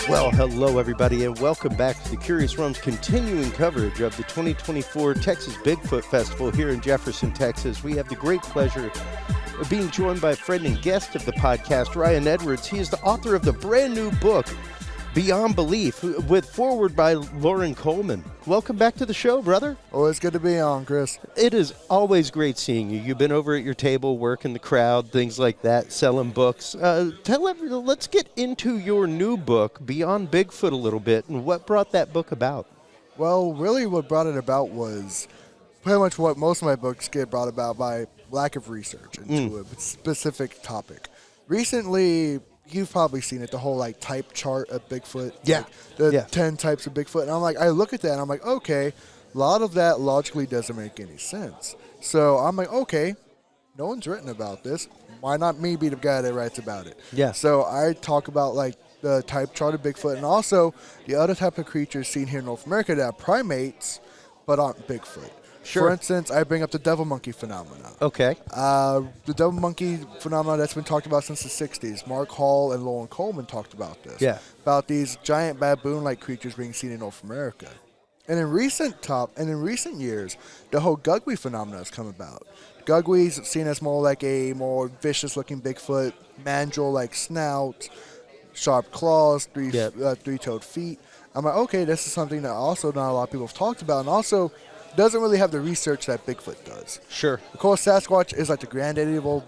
Well, hello, everybody, and welcome back to the Curious Realm's continuing coverage of the 2024 Texas Bigfoot Festival here in Jefferson, Texas. We have the great pleasure of being joined by a friend and guest of the podcast, Ryan Edwards. He is the author of the brand new book, Beyond Belief, with foreword by Loren Coleman. Welcome back to the show, brother. Always good to be on, Chris. It is always great seeing you. You've been over at your table, working the crowd, things like that, selling books. Let's get into your new book, Beyond Bigfoot, a little bit, and what brought that book about? Well, really what brought it about was pretty much what most of my books get brought about by lack of research into a specific topic. Recently, you've probably seen it, the whole like type chart of Bigfoot. Yeah. Like, 10 types of Bigfoot. And I look at that and I'm like, okay, a lot of that logically doesn't make any sense. So I'm like, okay, no one's written about this. Why not me be the guy that writes about it? Yeah. So I talk about like the type chart of Bigfoot and also the other type of creatures seen here in North America that are primates but aren't Bigfoot. Sure. For instance, I bring up the devil monkey phenomena. Okay. The devil monkey phenomenon that's been talked about since the 60s. Mark Hall and Loren Coleman talked about this. Yeah. About these giant baboon-like creatures being seen in North America. And in recent years, the whole Gugwe phenomenon has come about. Gugwe's seen as more like a more vicious-looking Bigfoot, mandrill-like snout, sharp claws, three-toed feet. I'm like, okay, this is something that also not a lot of people have talked about, and also doesn't really have the research that Bigfoot does. Sure. Of course, Sasquatch is like the granddaddy of all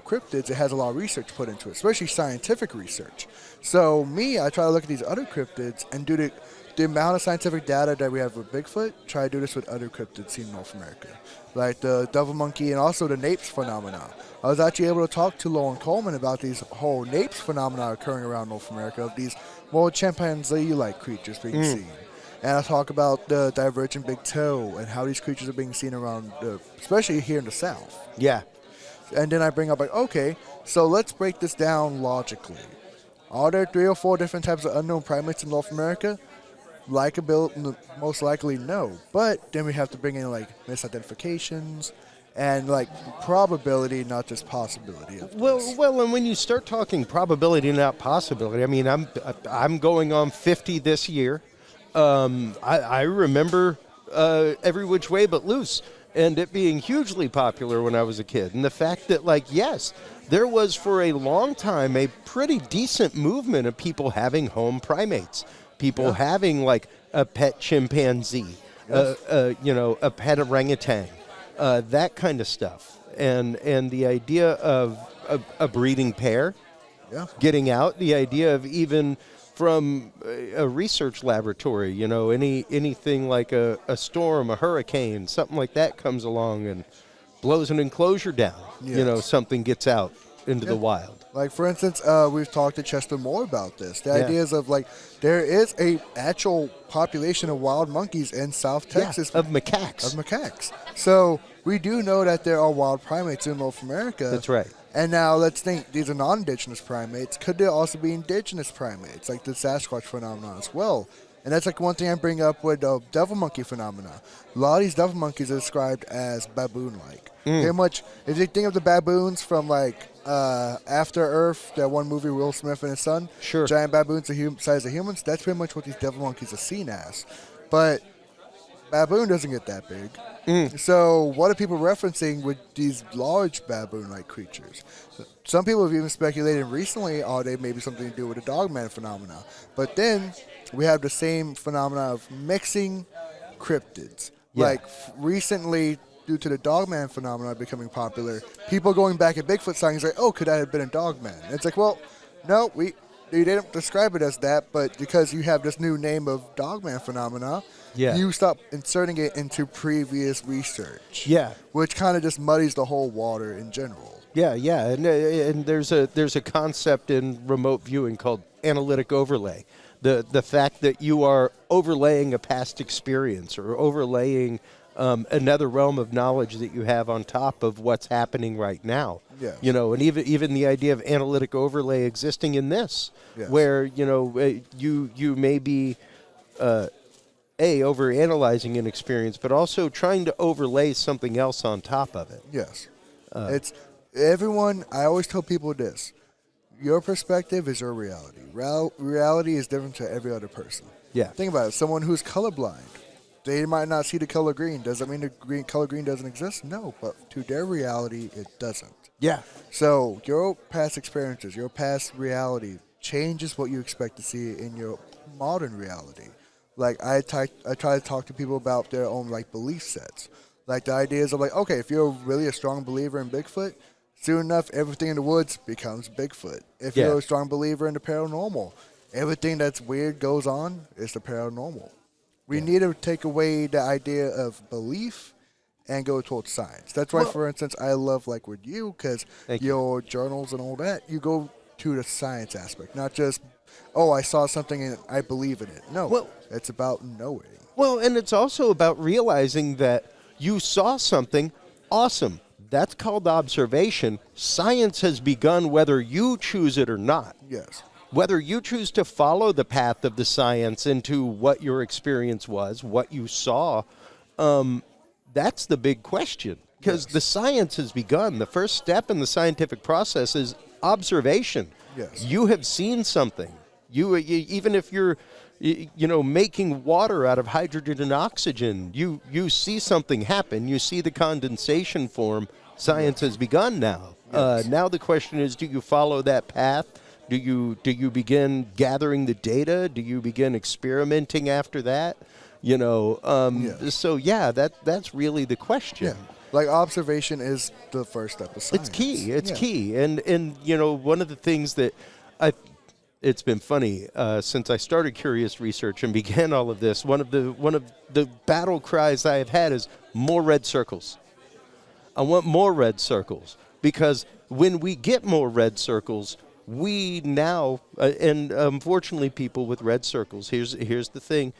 cryptids. It has a lot of research put into it, especially scientific research. So I try to look at these other cryptids and do the amount of scientific data that we have with Bigfoot, try to do this with other cryptids seen in North America, like the devil monkey and also the napes phenomena. I was actually able to talk to Loren Coleman about these whole napes phenomena occurring around North America, of these more chimpanzee-like creatures being seen. And I talk about the divergent big toe and how these creatures are being seen around, especially here in the South. Yeah. And then I bring up, like, okay, so let's break this down logically. Are there 3 or 4 different types of unknown primates in North America? Most likely no. But then we have to bring in, like, misidentifications and, like, probability, not just possibility. Well, and when you start talking probability, not possibility, I mean, I'm going on 50 this year. I remember Every Which Way But Loose, and it being hugely popular when I was a kid. And the fact that, like, yes, there was for a long time a pretty decent movement of people having home primates, people having, like, a pet chimpanzee, a pet orangutan, that kind of stuff. And the idea of a breeding pair getting out, the idea of even from a research laboratory, anything like a storm, a hurricane, something like that comes along and blows an enclosure down. Yes. Something gets out into the wild. Like, for instance, we've talked to Chester Moore about this. The ideas of, like, there is a actual population of wild monkeys in South Texas. Of macaques. Of macaques. So we do know that there are wild primates in North America. That's right. And now let's think, these are non-indigenous primates. Could there also be indigenous primates, like the Sasquatch phenomenon as well? And that's like one thing I bring up with the devil monkey phenomena. A lot of these devil monkeys are described as baboon-like. Pretty much, if you think of the baboons from, like, After Earth, that one movie, Will Smith and his son, sure, giant baboons the size of humans, that's pretty much what these devil monkeys are seen as. But baboon doesn't get that big. So what are people referencing with these large baboon-like creatures? Some people have even speculated recently, they maybe something to do with the dogman phenomena. But then we have the same phenomena of mixing cryptids. Yeah. Like recently, due to the dogman phenomena becoming popular, people going back at Bigfoot sightings like, could that have been a dogman? And it's like, well, no, they didn't describe it as that, but because you have this new name of dogman phenomena, you stop inserting it into previous research. Yeah. Which kind of just muddies the whole water in general. Yeah, and there's a concept in remote viewing called analytic overlay. The fact that you are overlaying a past experience or overlaying another realm of knowledge that you have on top of what's happening right now. Yes. And even the idea of analytic overlay existing in this, where you may be overanalyzing an experience, but also trying to overlay something else on top of it. Yes. It's everyone. I always tell people this: your perspective is your reality. Reality is different to every other person. Yeah. Think about it. Someone who's colorblind, they might not see the color green. Does that mean the color green doesn't exist? No, but to their reality, it doesn't. Yeah. So your past experiences, your past reality changes what you expect to see in your modern reality. Like I try to talk to people about their own like belief sets. Like the ideas of like, okay, if you're really a strong believer in Bigfoot, soon enough everything in the woods becomes Bigfoot. If you're a strong believer in the paranormal, everything that's weird goes on is the paranormal. We need to take away the idea of belief and go towards science. That's why, for instance, I love like with you, because your journals and all that, you go to the science aspect, not just, oh, I saw something and I believe in it. No, it's about knowing. Well, and it's also about realizing that you saw something awesome. That's called observation. Science has begun whether you choose it or not. Yes. Whether you choose to follow the path of the science into what your experience was, what you saw, that's the big question. Because the science has begun. The first step in the scientific process is observation. Yes. You have seen something. You even if you're making water out of hydrogen and oxygen, you see something happen. You see the condensation form. Science has begun now. Yes. Now the question is, do you follow that path? Do you begin gathering the data? Do you begin experimenting after that? So that's really the question. Yeah. Like observation is the first step of science. It's key. And one of the things that it's been funny since I started Curious Research and began all of this. One of the battle cries I have had is more red circles. I want more red circles, because when we get more red circles, we now and unfortunately, people with red circles. Here's the thing.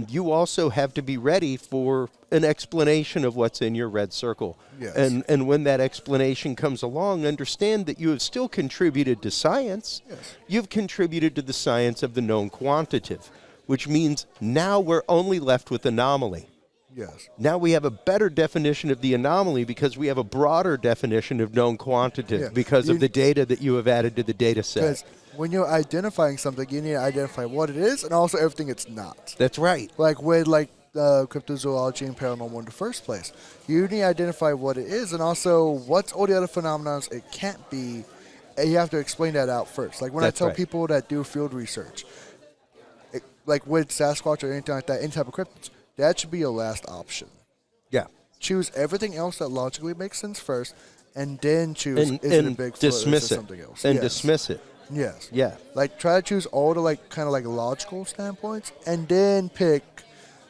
You also have to be ready for an explanation of what's in your red circle. Yes. And when that explanation comes along, understand that you have still contributed to science. Yes. You've contributed to the science of the known quantitative, which means now we're only left with anomaly. Yes. Now we have a better definition of the anomaly because we have a broader definition of known quantitative because of the data that you have added to the data set. Because when you're identifying something, you need to identify what it is and also everything it's not. That's right. Like with cryptozoology and paranormal in the first place. You need to identify what it is and also what's all the other phenomena it can't be. And you have to explain that out first. Like when I tell people that do field research, like with Sasquatch or anything like that, any type of cryptids, that should be your last option. Yeah. Choose everything else that logically makes sense first, and then choose is it a Bigfoot dismiss or is it something else. And dismiss it. Yes. Yeah. Like try to choose all the kind of logical standpoints, and then pick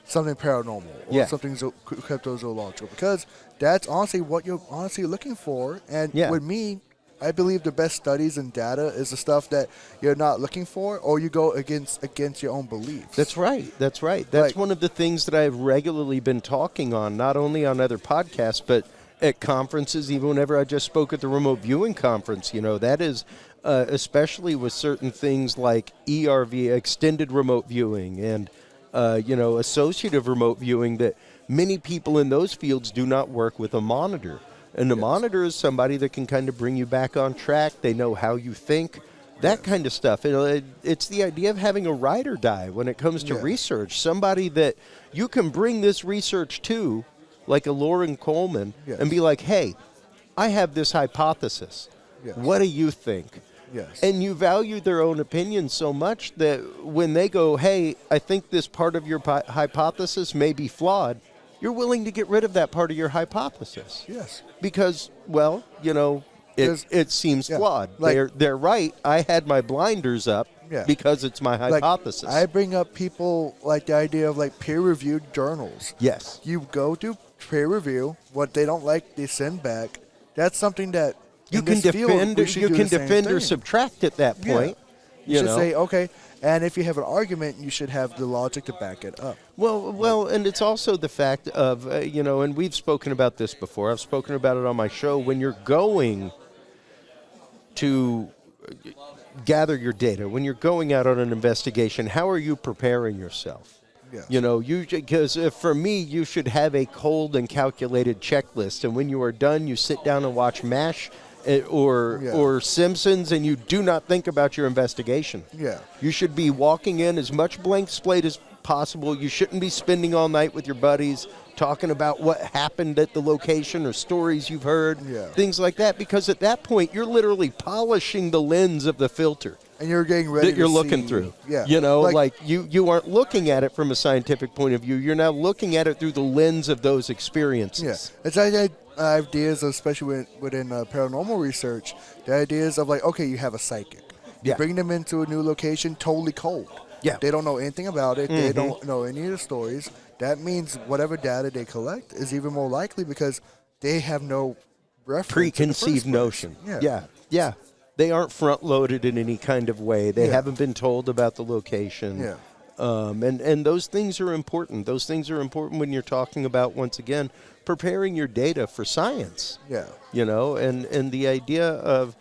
something paranormal or something cryptozoological, because that's honestly what you're looking for. And with me, I believe the best studies and data is the stuff that you're not looking for, or you go against your own beliefs. That's right. That's one of the things that I've regularly been talking on, not only on other podcasts, but at conferences, even whenever I just spoke at the remote viewing conference. That is especially with certain things like ERV, extended remote viewing, and associative remote viewing, that many people in those fields do not work with a monitor. And the monitor is somebody that can kind of bring you back on track. They know how you think, that kind of stuff. It's the idea of having a ride or die when it comes to research. Somebody that you can bring this research to, like a Lauren Coleman, and be like, hey, I have this hypothesis. Yes. What do you think? Yes. And you value their own opinion so much that when they go, hey, I think this part of your hypothesis may be flawed, you're willing to get rid of that part of your hypothesis. Yes. Because, it seems flawed. They're right. I had my blinders up because it's my hypothesis. I bring up people the idea of peer-reviewed journals. Yes. You go to peer review. What they don't like, they send back. That's something that you can defend or subtract at that point. You should say, okay, and if you have an argument, you should have the logic to back it up. Well, and it's also the fact of, and we've spoken about this before. I've spoken about it on my show. When you're going to gather your data, when you're going out on an investigation, how are you preparing yourself? Yes. Because for me, you should have a cold and calculated checklist. And when you are done, you sit down and watch MASH or Simpsons, and you do not think about your investigation. Yeah. You should be walking in as much blank slate as possible. You shouldn't be spending all night with your buddies talking about what happened at the location or stories you've heard, things like that, because at that point you're literally polishing the lens of the filter. And you're getting ready that you're looking through. Yeah. You know, like you aren't looking at it from a scientific point of view. You're now looking at it through the lens of those experiences. Yeah. It's like ideas, especially within paranormal research, the ideas of like, okay, you have a psychic. You bring them into a new location totally cold. Yeah. They don't know anything about it. They don't know any of the stories. That means whatever data they collect is even more likely because they have no reference. Preconceived notion. Yeah. They aren't front-loaded in any kind of way. They haven't been told about the location. Yeah. And those things are important. Those things are important when you're talking about, once again, preparing your data for science. Yeah. You know, and the idea of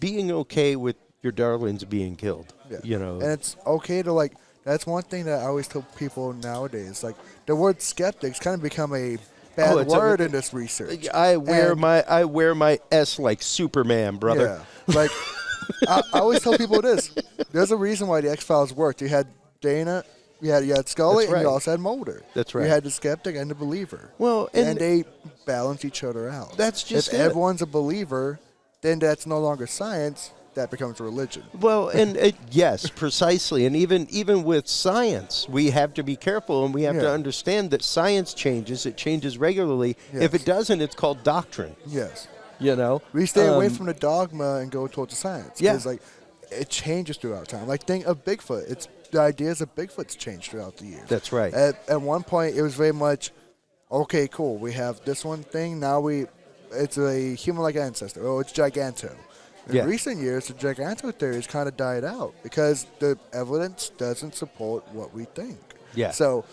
being okay with your darlings being killed. Yeah. You know. And it's okay to, like, that's one thing that I always tell people nowadays. Like, the word skeptics kind of become a bad word in this research. I wear my S like Superman, brother. Yeah. Like, I always tell people this. There's a reason why the X-Files worked. You had Dana, you had Scully, and you also had Mulder. That's right. You had the skeptic and the believer. Well, and they balance each other out. That's just if everyone's a believer, then that's no longer science. That becomes religion. Well, and yes, precisely. And even with science, we have to be careful, and we have to understand that science changes. It changes regularly. Yes. If it doesn't, it's called doctrine. Yes. You know? We stay away from the dogma and go towards the science. Yeah. Because, like, it changes throughout time. Like, think of Bigfoot. The ideas of Bigfoot's changed throughout the years. That's right. At one point, it was very much, okay, cool. We have this one thing. Now it's a human-like ancestor. Oh, it's Giganto. In recent years, the Giganto theory has kind of died out because the evidence doesn't support what we think. Yeah. So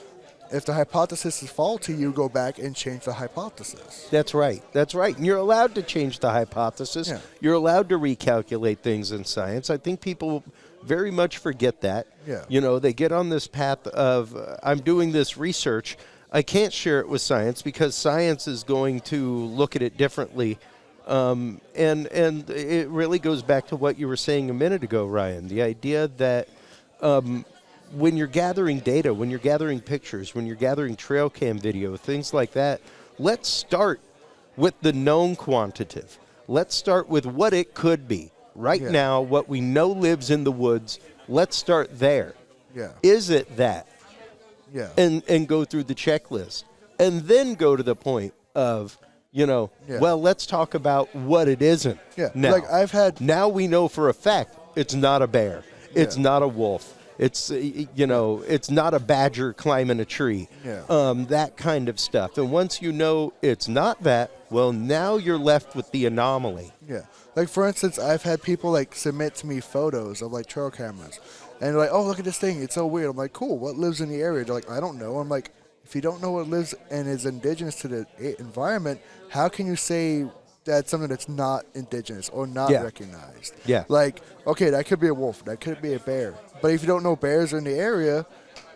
if the hypothesis is faulty, you go back and change the hypothesis. That's right. That's right. And you're allowed to change the hypothesis. Yeah. You're allowed to recalculate things in science. I think people very much forget that. Yeah. You know, they get on this path of, I'm doing this research. I can't share it with science because science is going to look at it differently. And it really goes back to what you were saying a minute ago, Ryan, the idea that when you're gathering data, when you're gathering pictures, when you're gathering trail cam video, things like that, let's start with the known quantitative. Let's start with what it could be. Right now, what we know lives in the woods, let's start there. Yeah. Is it that? Yeah. And go through the checklist. And then go to the point of, you know, well, let's talk about what it isn't. Yeah. Now, now we know for a fact it's not a bear. It's not a wolf. It's, you know, it's not a badger climbing a tree. Yeah. That kind of stuff. And once you know it's not that, well, now you're left with the anomaly. Yeah. Like, for instance, I've had people, like, submit to me photos of, like, trail cameras. And they're like, oh, look at this thing. It's so weird. I'm like, cool. What lives in the area? They're like, I don't know. I'm like, if you don't know what lives and is indigenous to the environment, how can you say that's something that's not indigenous or not recognized? Yeah. Like, okay, that could be a wolf. That could be a bear. But if you don't know bears in the area,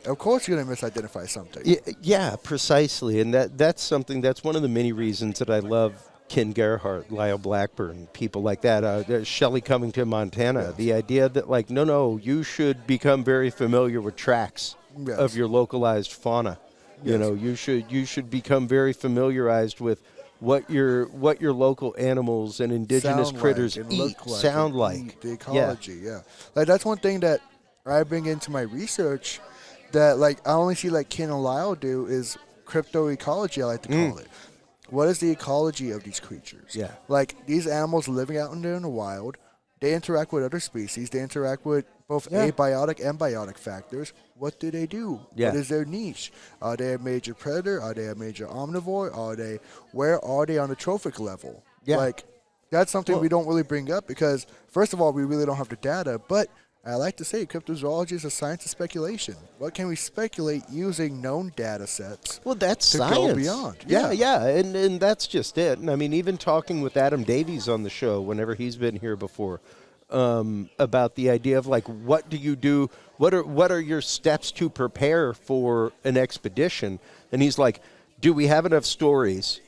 of course you're going to misidentify something. Yeah, precisely. And that's one of the many reasons that I love Ken Gerhardt, Lyle Blackburn, people like that, Shelley Covington, Montana. Yes. The idea that, like, no, you should become very familiar with tracks of your localized fauna. Yes. You know, you should become very familiarized with what your local animals and indigenous critters eat, sound like. The ecology, Like, that's one thing that I bring into my research that, like, I only see, like, Ken and Lyle do is cryptoecology, I like to call it. What is the ecology of these creatures? Yeah. Like, these animals living out in the wild, they interact with other species. They interact with both abiotic and biotic factors. What do they do? Yeah. What is their niche? Are they a major predator? Are they a major omnivore? Where are they on the trophic level? Yeah. Like, that's something we don't really bring up because, first of all, we really don't have the data, but I like to say cryptozoology is a science of speculation. What can we speculate using known data sets? Well, that's to science. Go beyond. Yeah, and that's just it. And I mean, even talking with Adam Davies on the show, whenever he's been here before, about the idea of, like, what do you do? What are your steps to prepare for an expedition? And he's like, do we have enough stories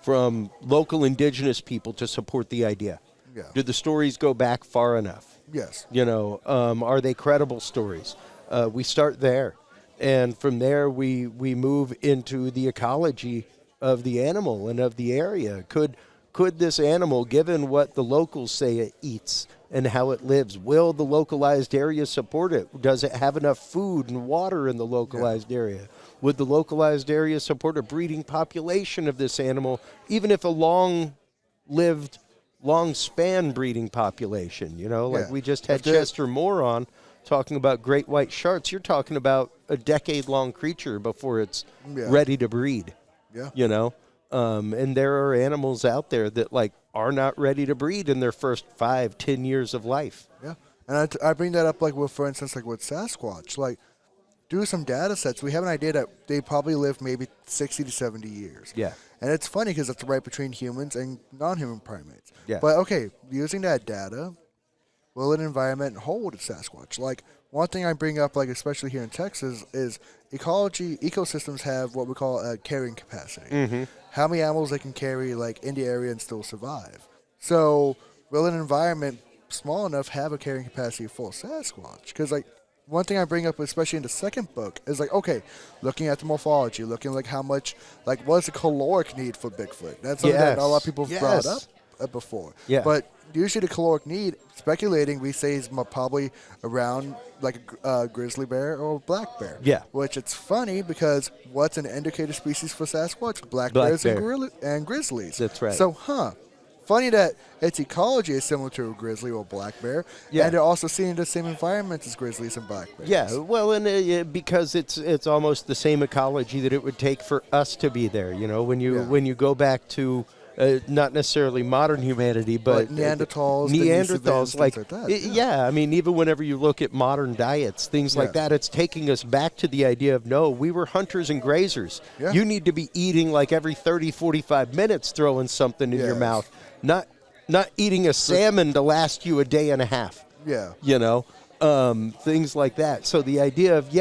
from local indigenous people to support the idea? Yeah. Do the stories go back far enough? Yes. You know, are they credible stories? We start there. And from there, we move into the ecology of the animal and of the area. Could this animal, given what the locals say it eats and how it lives, will the localized area support it? Does it have enough food and water in the localized area? Would the localized area support a breeding population of this animal, even if a long-lived, long-span breeding population? You know, like we just had Chester Moore on talking about great white sharks. You're talking about a decade-long creature before it's ready to breed. Yeah. You know? And there are animals out there that like are not ready to breed in their first 5-10 years of life. Yeah, and I bring that up like with, for instance, like with Sasquatch. Like, do some data sets. We have an idea that they probably live maybe 60 to 70 years. Yeah. And it's funny because it's right between humans and non-human primates. Yeah. But okay, using that data, will an environment hold a Sasquatch? Like, one thing I bring up, like especially here in Texas, is ecosystems have what we call a carrying capacity. Mm-hmm. How many animals they can carry, like, in the area and still survive. So, will an environment small enough have a carrying capacity for Sasquatch? Because, like, one thing I bring up, especially in the second book, is like, okay, looking at the morphology, looking like how much, like, what's the caloric need for Bigfoot? That's something that not a lot of people have brought up before. Yeah. But usually the caloric need, speculating, we say is probably around like a grizzly bear or a black bear. Yeah. Which it's funny because what's an indicator species for Sasquatch? Black Black bears bear. and grizzlies. That's right. So, funny that its ecology is similar to a grizzly or black bear, and they're also seeing the same environment as grizzlies and black bears. Yeah, well, and because it's almost the same ecology that it would take for us to be there. You know, when you go back to not necessarily modern humanity, but like Neanderthals, like that. I mean, even whenever you look at modern diets, things like that, it's taking us back to the idea of no, we were hunters and grazers. Yeah. You need to be eating like every 30, 45 minutes, throwing something in your mouth, not eating a salmon to last you a day and a half. Yeah, you know, things like that. So the idea of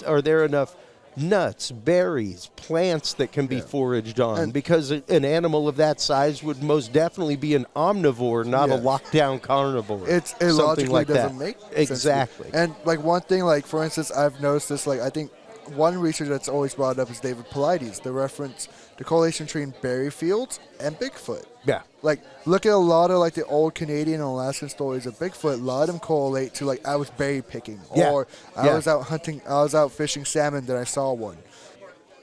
are there enough nuts, berries, plants that can be foraged on? Because an animal of that size would most definitely be an omnivore, not a lockdown carnivore. It logically like doesn't make sense. Exactly. And like one thing, like for instance, I've noticed this. Like I think one researcher that's always brought up is David Paulides, the correlation between berry fields and Bigfoot. Yeah. Like, look at a lot of, like, the old Canadian and Alaskan stories of Bigfoot. A lot of them correlate to, like, I was berry picking. Or I was out hunting, I was out fishing salmon, then I saw one.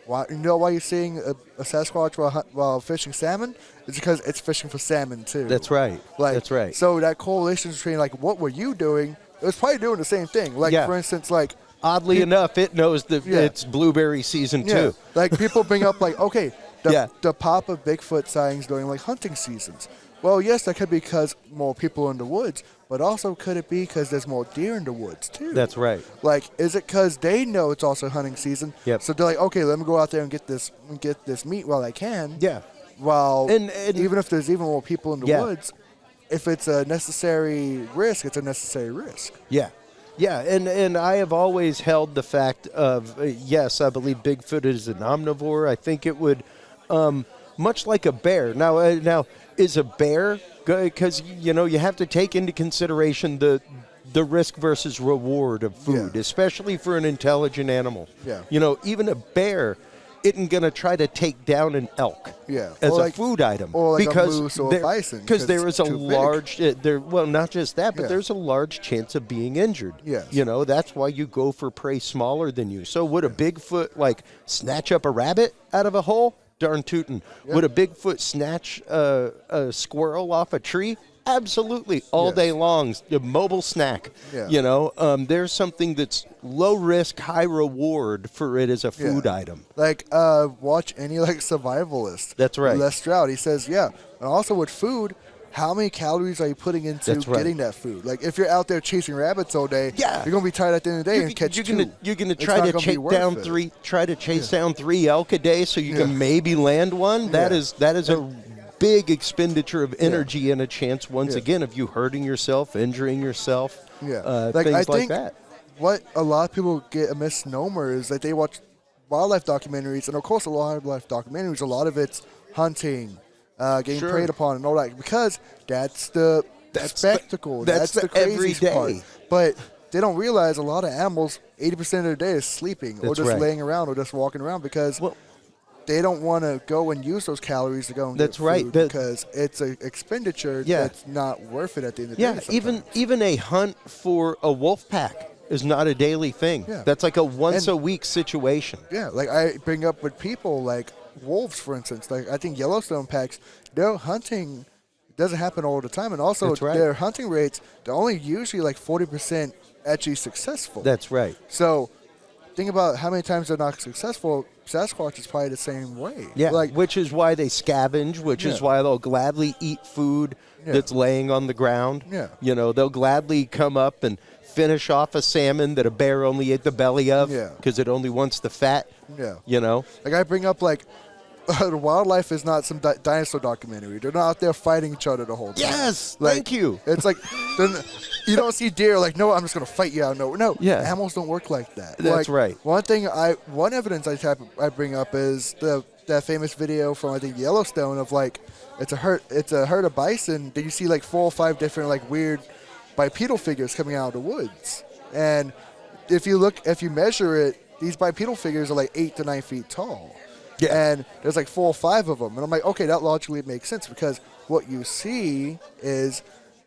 Why, you know why you're seeing a Sasquatch while fishing salmon? It's because it's fishing for salmon, too. That's right. Like, that's right. So that correlation between, like, what were you doing? It was probably doing the same thing. Like, for instance, like... Oddly enough, it knows that it's blueberry season, too. Like, people bring up, like, okay... The pop of Bigfoot sightings during like hunting seasons. Well, yes, that could be because more people are in the woods, but also could it be because there's more deer in the woods too? That's right. Like, is it because they know it's also hunting season? Yep. So they're like, okay, let me go out there and get this meat while I can. Yeah. While and even if there's even more people in the woods, if it's a necessary risk, it's a necessary risk. Yeah. Yeah, and I have always held the fact of, yes, I believe Bigfoot is an omnivore. I think it would... much like a bear. Now, is a bear, because you know you have to take into consideration the risk versus reward of food, especially for an intelligent animal. Yeah. You know, even a bear isn't going to try to take down an elk as a food item, or like because a moose or a bison, because there is a large well, not just that, but there's a large chance of being injured. Yes. You know, that's why you go for prey smaller than you. So would a Bigfoot like snatch up a rabbit out of a hole? Darn tootin'. Would a Bigfoot snatch a squirrel off a tree? Absolutely, all day long. A mobile snack. Yeah. You know, there's something that's low risk, high reward for it as a food item. Like, watch any like survivalist. That's right. Les Stroud. He says, and also with food, how many calories are you putting into getting that food? Like, if you're out there chasing rabbits all day, you're gonna be tired at the end of the day and catch two. You're gonna try to chase down 3 elk a day so you can maybe land one. That is a big expenditure of energy and a chance once again of you hurting yourself, injuring yourself. Like, things I like think that. What a lot of people get a misnomer is that they watch wildlife documentaries, and of course, a lot of wildlife documentaries, a lot of it's hunting, getting preyed upon and all that, because that's the spectacle. That's the crazy part. But they don't realize a lot of animals, 80% of their day is sleeping or just laying around or just walking around, because they don't want to go and use those calories to go and get food, because it's an expenditure that's not worth it at the end of the day. Yeah, even a hunt for a wolf pack is not a daily thing. Yeah. That's like a once-a-week situation. Yeah, like I bring up with people, like wolves, for instance. Like I think Yellowstone packs, their hunting doesn't happen all the time. And also their hunting rates, they're only usually like 40% actually successful. That's right. So think about how many times they're not successful. Sasquatch is probably the same way. Yeah, which is why they scavenge, which is why they'll gladly eat food that's laying on the ground. Yeah. You know, they'll gladly come up and finish off a salmon that a bear only ate the belly of because it only wants the fat. Yeah. You know? Like I bring up, like, the wildlife is not some dinosaur documentary. They're not out there fighting each other the whole time. Yes, like, thank you. It's like, you don't see deer like, no, I'm just going to fight you out. No, animals don't work like that. That's right. One evidence I bring up is that famous video from, I think, Yellowstone of, like, it's a herd of bison. Then you see like 4 or 5 different, like, weird bipedal figures coming out of the woods. And if you measure it, these bipedal figures are like 8 to 9 feet tall. Yeah. And there's like 4 or 5 of them. And I'm like, okay, that logically makes sense, because what you see is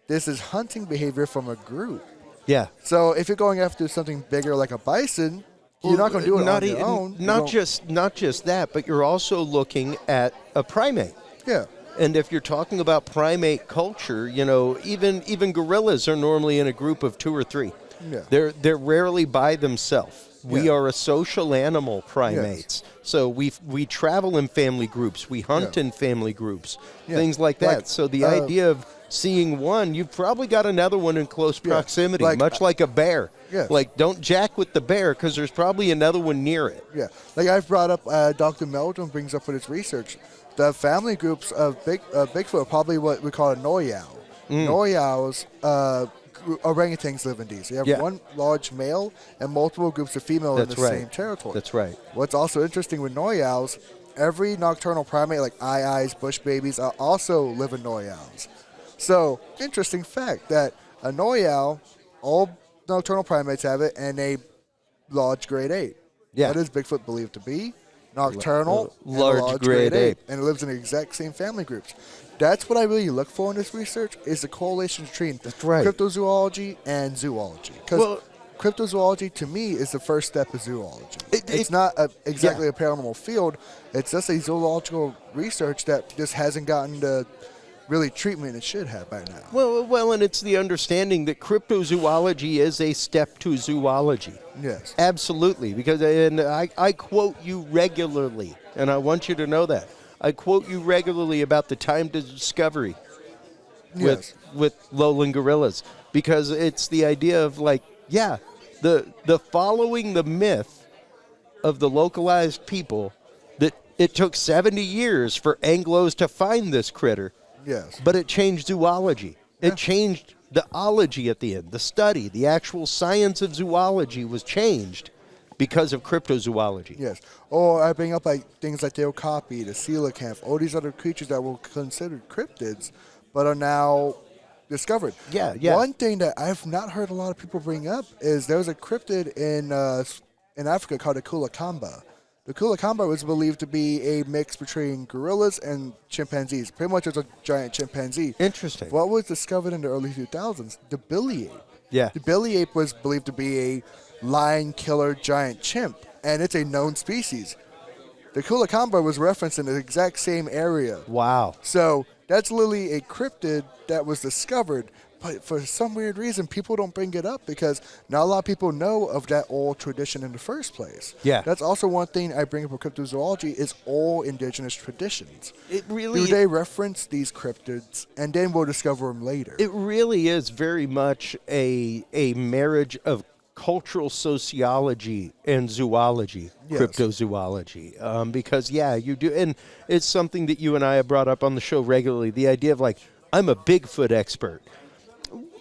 this is hunting behavior from a group. Yeah. So if you're going after something bigger like a bison, you're not going to do it on your own. Not just that, but you're also looking at a primate. Yeah. And if you're talking about primate culture, you know, even gorillas are normally in a group of 2 or 3. Yeah. They're rarely by themselves. We are a social animal, primates. Yes. So we travel in family groups. We hunt in family groups, things like that. Like, so the idea of seeing one, you've probably got another one in close proximity, much like a bear. Yes. Like, don't jack with the bear, because there's probably another one near it. Yeah. Like I've brought up, Dr. Meldrum brings up with his research, the family groups of Bigfoot are probably what we call a noyau. Noyaus, orangutans live in these. You have one large male and multiple groups of female in the same territory. That's right. What's also interesting with noyaus, every nocturnal primate, like aye-ayes, bush babies, also live in noyaus. So, interesting fact that a noyau, all nocturnal primates have it, and a large grade ape. Yeah. What is Bigfoot believed to be? Nocturnal, large grade ape. And it lives in the exact same family groups. That's what I really look for in this research, is the correlation between cryptozoology and zoology. Because cryptozoology, to me, is the first step of zoology. It's not exactly a paranormal field. It's just a zoological research that just hasn't gotten the really treatment it should have by now. Well, and it's the understanding that cryptozoology is a step to zoology. Yes. Absolutely. Because I quote you regularly, and I want you to know that. I quote you regularly about the time to discovery with lowland gorillas, because it's the idea of, like, the following the myth of the localized people that it took 70 years for Anglos to find this critter. Yes. But it changed zoology. It changed the ology at the end. The study, the actual science of zoology was changed because of cryptozoology. Yes. Or I bring up like things like the okapi, the coelacanth, all these other creatures that were considered cryptids but are now discovered. Yeah. One thing that I've not heard a lot of people bring up is there was a cryptid in Africa called the kulakamba. The kulakamba was believed to be a mix between gorillas and chimpanzees. Pretty much it's a giant chimpanzee. Interesting. What was discovered in the early 2000s? The billy ape. Yeah. The billy ape was believed to be a lion killer giant chimp, and it's a known species. The kulakamba was referenced in the exact same area. Wow. So that's literally a cryptid that was discovered, but for some weird reason, people don't bring it up because not a lot of people know of that old tradition in the first place. Yeah. That's also one thing I bring up with cryptozoology is all indigenous traditions. It really... Do they reference these cryptids, and then we'll discover them later? It really is very much a marriage of cultural sociology and zoology, cryptozoology, because, you do, and it's something that you and I have brought up on the show regularly, the idea of, like, I'm a Bigfoot expert.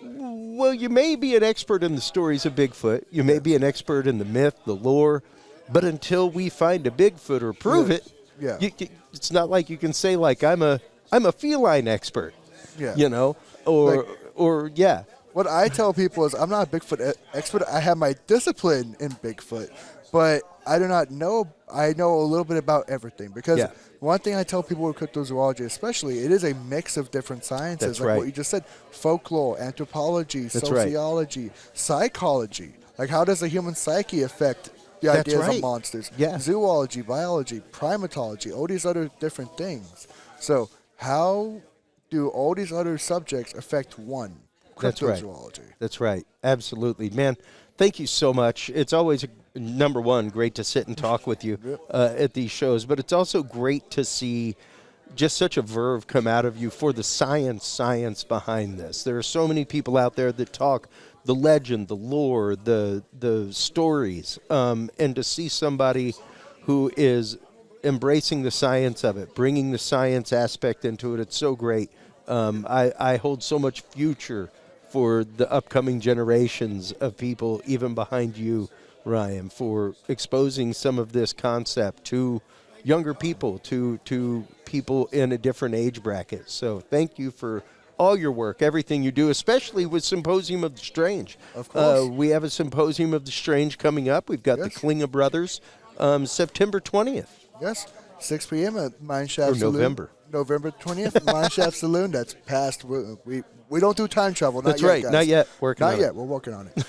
Well, you may be an expert in the stories of Bigfoot. You may be an expert in the myth, the lore. But until we find a Bigfoot or prove it, it's not like you can say, like, I'm a I'm a feline expert. Yeah. You know, or yeah. What I tell people is I'm not a Bigfoot expert. I have my discipline in Bigfoot, but I do not know. I know a little bit about everything because one thing I tell people with cryptozoology, especially, it is a mix of different sciences. That's like right. what you just said, folklore, anthropology, That's sociology, psychology. Like how does the human psyche affect the That's ideas right. of monsters? Yeah. Zoology, biology, primatology, all these other different things. So how do all these other subjects affect one? Cryptozoology. That's right. Absolutely. Man, thank you so much. It's always, number one, great to sit and talk with you at these shows, but it's also great to see just such a verve come out of you for the science behind this. There are so many people out there that talk the legend, the lore, the stories, and to see somebody who is embracing the science of it, bringing the science aspect into it, it's so great. I hold so much future for the upcoming generations of people, even behind you, Ryan, for exposing some of this concept to younger people, to people in a different age bracket. So thank you for all your work, everything you do, especially with Symposium of the Strange. Of course. We have a Symposium of the Strange coming up. We've got the Klinga Brothers, September 20th. Yes, 6 p.m. at Mineshaft Saloon. November. November 20th at Mineshaft Saloon. That's past. We don't do time travel. Not That's yet, right. guys. Not yet. Working on Not yet. it. We're working on it.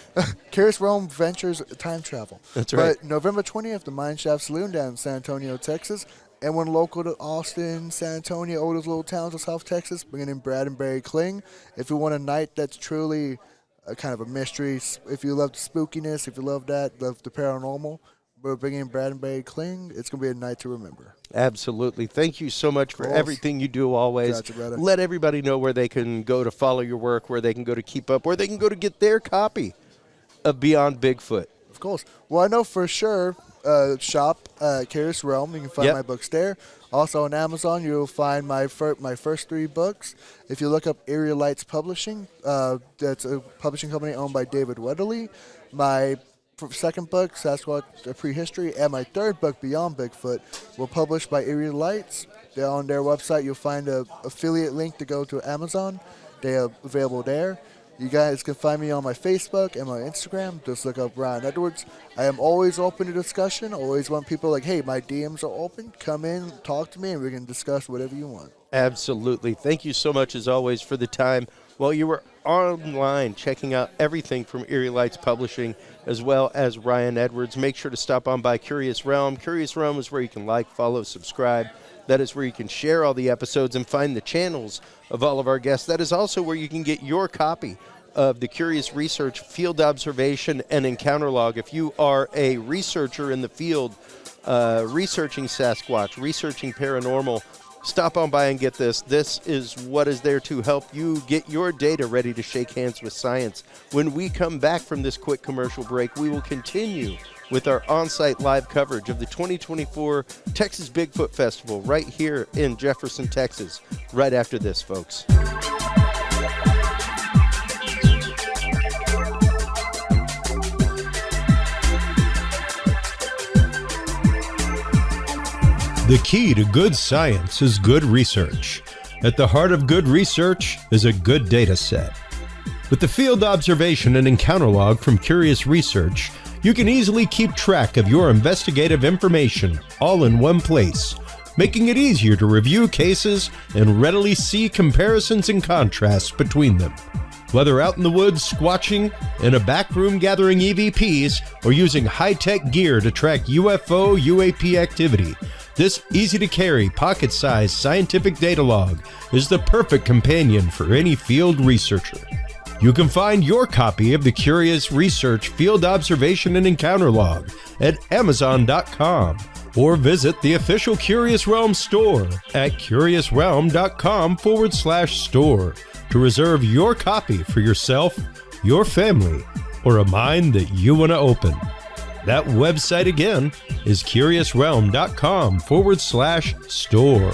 Curious Realm Ventures Time Travel. That's right. But November 20th, the Mineshaft Saloon down in San Antonio, Texas. And when local to Austin, San Antonio, all those little towns of South Texas, bringing in Brad and Barry Kling. If you want a night that's truly a kind of a mystery, if you love the spookiness, if you love that, love the paranormal, we're bringing in Brad and Barry Kling. It's going to be a night to remember. Absolutely. Thank you so much for everything you do always. Gotcha, brother. Let everybody know where they can go to follow your work, where they can go to keep up, where they can go to get their copy of Beyond Bigfoot. Of course. Well, I know for sure shop Curious Realm. You can find my books there. Also on Amazon, you'll find my first 3 books. If you look up Area Lights Publishing, that's a publishing company owned by David Weatherly. My second book, Sasquatch Prehistory, and my third book, Beyond Bigfoot, were published by Area Lights. They're on their website. You'll find an affiliate link to go to Amazon. They are available there. You guys can find me on my Facebook and my Instagram. Just look up Ryan Edwards. I am always open to discussion. Always want people like, hey, my DMs are open. Come in, talk to me, and we can discuss whatever you want. Absolutely. Thank you so much, as always, for the time while you were online checking out everything from Area Lights Publishing, as well as Ryan Edwards. Make sure to stop on by Curious Realm. Curious Realm is where you can like, follow, subscribe. That is where you can share all the episodes and find the channels of all of our guests. That is also where you can get your copy of the Curious Research Field Observation and Encounter Log. If you are a researcher in the field, researching Sasquatch, researching paranormal, stop on by and get this. This is what is there to help you get your data ready to shake hands with science. When we come back from this quick commercial break, we will continue with our on-site live coverage of the 2024 Texas Bigfoot Festival right here in Jefferson, Texas, right after this, folks. The key to good science is good research. At the heart of good research is a good data set. With the field observation and encounter log from Curious Research, you can easily keep track of your investigative information all in one place, making it easier to review cases and readily see comparisons and contrasts between them. Whether out in the woods squatching, in a back room gathering EVPs, or using high-tech gear to track UFO, UAP activity, this easy-to-carry, pocket-sized scientific data log is the perfect companion for any field researcher. You can find your copy of the Curious Research Field Observation and Encounter Log at Amazon.com or visit the official Curious Realm store at curiousrealm.com/store to reserve your copy for yourself, your family, or a mind that you want to open. That website again is curiousrealm.com/store.